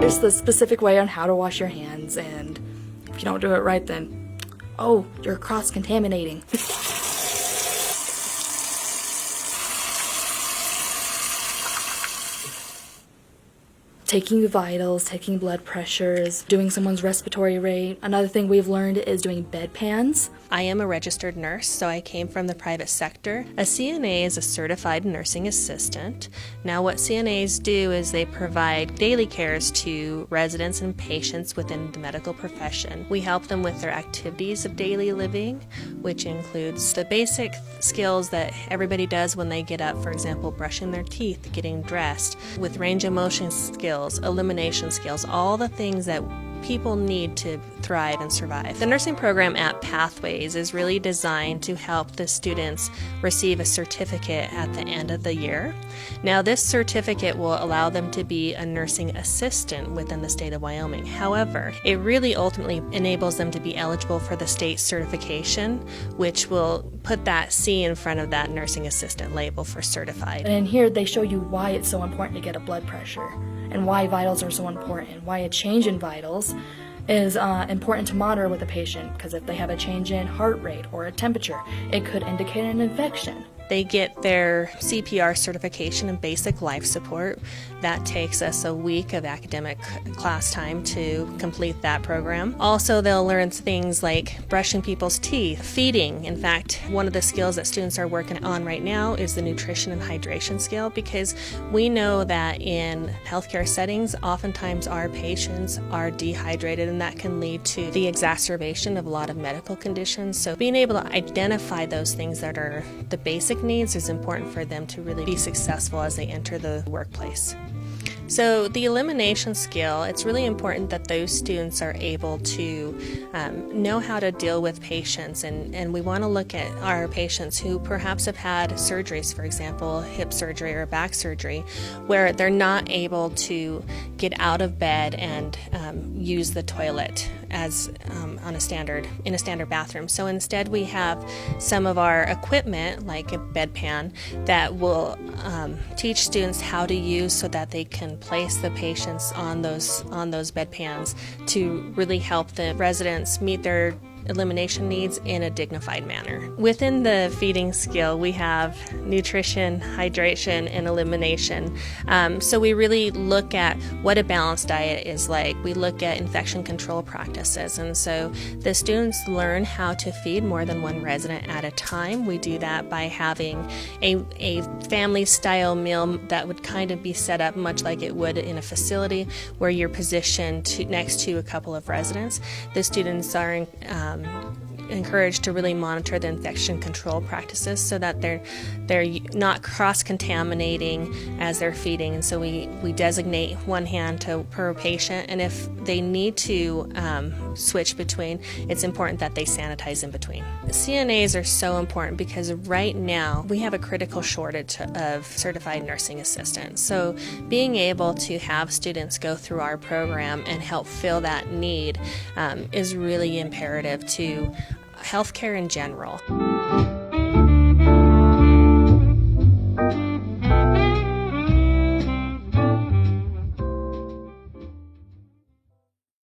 There's the specific way on how to wash your hands, and if you don't do it right, then, oh, you're cross-contaminating. Taking vitals, taking blood pressures, doing someone's respiratory rate. Another thing we've learned is doing bedpans. I am a registered nurse, so I came from the private sector. A CNA is a certified nursing assistant. Now what CNAs do is they provide daily cares to residents and patients within the medical profession. We help them with their activities of daily living, which includes the basic skills that everybody does when they get up, for example, brushing their teeth, getting dressed, with range of motion skills, elimination skills, all the things that people need to thrive and survive. The nursing program at Pathways is really designed to help the students receive a certificate at the end of the year. Now, this certificate will allow them to be a nursing assistant within the state of Wyoming. However, it really ultimately enables them to be eligible for the state certification, which will put that C in front of that nursing assistant label for certified. And here they show you why it's so important to get a blood pressure, and why vitals are so important, why a change in vitals is important to monitor with a patient, because if they have a change in heart rate or a temperature, it could indicate an infection. They get their CPR certification and basic life support. That takes us a week of academic class time to complete that program. Also, they'll learn things like brushing people's teeth, feeding. In fact, one of the skills that students are working on right now is the nutrition and hydration skill, because we know that in healthcare settings, oftentimes our patients are dehydrated, and that can lead to the exacerbation of a lot of medical conditions. So being able to identify those things that are the basic needs is important for them to really be successful as they enter the workplace. So the elimination skill, it's really important that those students are able to know how to deal with patients, and we want to look at our patients who perhaps have had surgeries, for example, hip surgery or back surgery, where they're not able to get out of bed and use the toilet as in a standard bathroom. So instead we have some of our equipment, like a bedpan, that will teach students how to use so that they can place the patients on those bedpans to really help the residents meet their elimination needs in a dignified manner. Within the feeding skill, we have nutrition, hydration, and elimination. So we really look at what a balanced diet is like. We look at infection control practices, and so the students learn how to feed more than one resident at a time. We do that by having a family-style meal that would kind of be set up much like it would in a facility, where you're positioned next to a couple of residents. The students are encouraged to really monitor the infection control practices so that they're not cross-contaminating as they're feeding. And so we designate one hand per patient, and if they need to switch between, it's important that they sanitize in between. CNAs are so important because right now we have a critical shortage of certified nursing assistants. So being able to have students go through our program and help fill that need is really imperative to healthcare in general.